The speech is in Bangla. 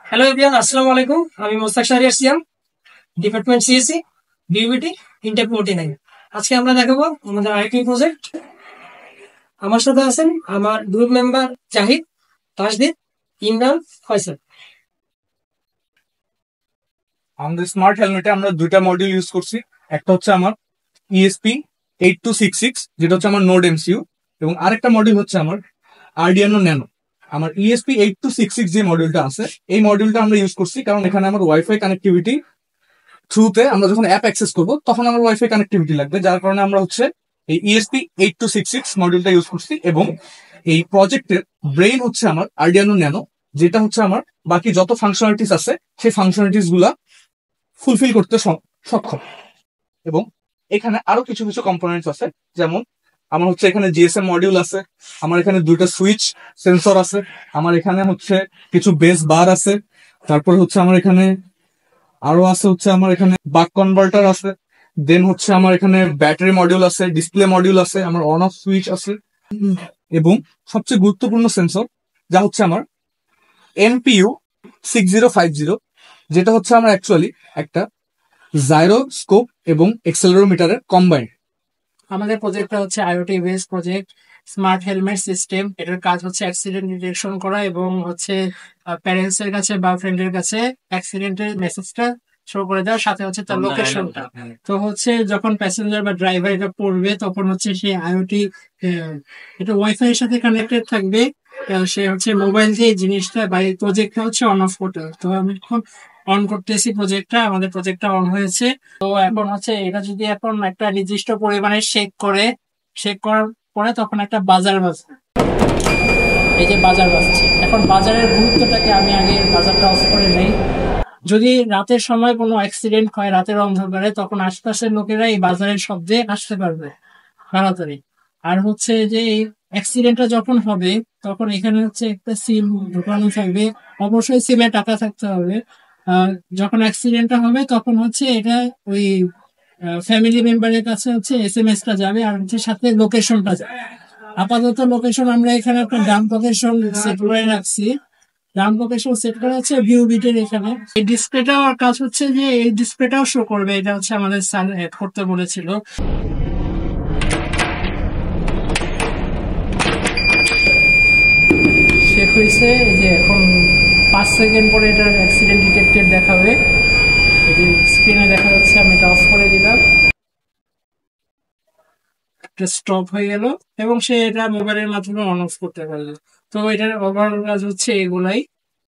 হ্যালো এভরিওয়ান, আসসালামু আলাইকুম। আমি মোস্তাক শাহরিয়ার সিয়াম, ডিপার্টমেন্ট সিএসসি, বিউবিটি, ইনটেক 49। আজকে আমরা দেখাবো আমাদের আইটি প্রজেক্ট। আমার সাথে আছেন আমার গ্রুপ মেম্বার জাহিদ, তাসদিদ, ইমরান, ফয়সাল। আমাদের স্মার্ট হেলমেটে আমরা দুইটা মডিউল ইউজ করছি। একটা হচ্ছে আমার ইএসপি 8266, যেটা হচ্ছে আমার নোড এমসিইউ, এবং আরেকটা মডিউল হচ্ছে আমার আরডিএনও ন্যানো। আমার ইএসপি 8266 যে মডিউলটা আছে, এই মডিউলটা আমরা ইউজ করছি কারণ এখানে আমার ওয়াইফাই কানেক্টিভিটি থ্রুতে আমরা যখন অ্যাপ অ্যাক্সেস করবো তখন আমার ওয়াইফাই কানেক্টিভিটি লাগবে, যার কারণে আমরা হচ্ছে এই ইএসপি 8266 মডিউলটা ইউজ করছি। এবং এই প্রজেক্টের ব্রেইন হচ্ছে আমার আরডিএনও ন্যানো, যেটা হচ্ছে আমার বাকি যত ফাংশনালিটিস আছে সেই ফাংশনালিটিস গুলা ফুলফিল করতে সক্ষম। এবং এখানে আরো কিছু কিছু কম্পোনেন্টস আছে, যেমন আমার হচ্ছে এখানে জিএসএম মডিউল আছে, আমার এখানে দুইটা সুইচ সেন্সর আছে, আমার এখানে হচ্ছে কিছু বেস বার আছে, তারপর হচ্ছে আমার এখানে আরো আছে হচ্ছে আমার এখানে বাক কনভার্টার আছে, দেন হচ্ছে আমার এখানে ব্যাটারি মডিউল আছে, ডিসপ্লে মডিউল আছে, আমার অন অফ সুইচ আছে, এবং সবচেয়ে গুরুত্বপূর্ণ সেন্সর যা হচ্ছে আমার এনপিইউ 6050, যেটা হচ্ছে আমার অ্যাকচুয়ালি একটা জাইরোস্কোপ এবং এক্সেলেরোমিটারের কম্বাইন্ড। আমাদের প্রজেক্টটা হচ্ছে IoT based project, smart helmet system. এটার কাজ হচ্ছে অ্যাক্সিডেন্ট ডিটেকশন করা এবং হচ্ছে প্যারেন্টস এর কাছে বা ফ্রেন্ডের কাছে অ্যাক্সিডেন্টের মেসেজটা শো করে দেওয়ার সাথে হচ্ছে তার লোকেশনটা। তো হচ্ছে যখন প্যাসেঞ্জার বা ড্রাইভার এটা পড়বে তখন হচ্ছে সে আইওটি এটা ওয়াইফাই এর সাথে কানেক্টেড থাকবে। সে হচ্ছে মোবাইল দিয়ে জিনিসটা বা এই প্রজেক্টটা হচ্ছে অন অফ করতে হবে। তো আমি এখন অন করতেছি প্রজেক্টটা, আমাদের প্রজেক্টটা অন হয়েছে। তো এখন হচ্ছে এটা যদি এখন একটা নির্দিষ্ট পরিমাণে শেক করার পরে তখন একটা বাজার বাজবে। এই যে বাজার বাজছে, এখন বাজারের গুরুত্বটাকে আমি আগে বাজারটা অফ করে নেই। যদি রাতের সময় কোনো অ্যাক্সিডেন্ট হয় রাতের অন্ধকারে, তখন আশপাশের লোকেরা এই বাজারের শব্দে আসতে পারবে তাড়াতাড়ি। আর হচ্ছে যে এই অ্যাক্সিডেন্টটা যখন হবে তখন এখানে হচ্ছে একটা সিম ঢোকানো থাকবে, অবশ্যই সিমে টাকা থাকতে হবে। যখন অ্যাক্সিডেন্টটা হবে তখন হচ্ছে এটা ওই ফ্যামিলি মেম্বারের কাছে হচ্ছে এসএমএস টা যাবে আর হচ্ছে সাথে লোকেশনটা যাবে। আপাতত লোকেশন আমরা এখানে একটা ডাম লোকেশন সেট করে রাখছি। ডাম লোকেশন সেট করা হচ্ছে ভিউ বিটের এখানে। এই ডিসপ্লেটাও কাজ হচ্ছে যে এই ডিসপ্লেটাও শো করবে, এটা হচ্ছে আমাদের স্যার এড করতে বলেছিল। শেখ হয়েছে, এই যে এখন 5 সেকেন্ড পরে এটার অ্যাক্সিডেন্ট ডিটেক্টেড দেখাবে। এই যে স্ক্রিনে দেখা যাচ্ছে, আমি এটা অফ করে দিলাম, এটা স্টপ হয়ে গেল এবং সে এটা মোবাইলের মাধ্যমে অন অফ করতে পারবে। তো এটার ওভারঅল কাজ হচ্ছে এগুলাই।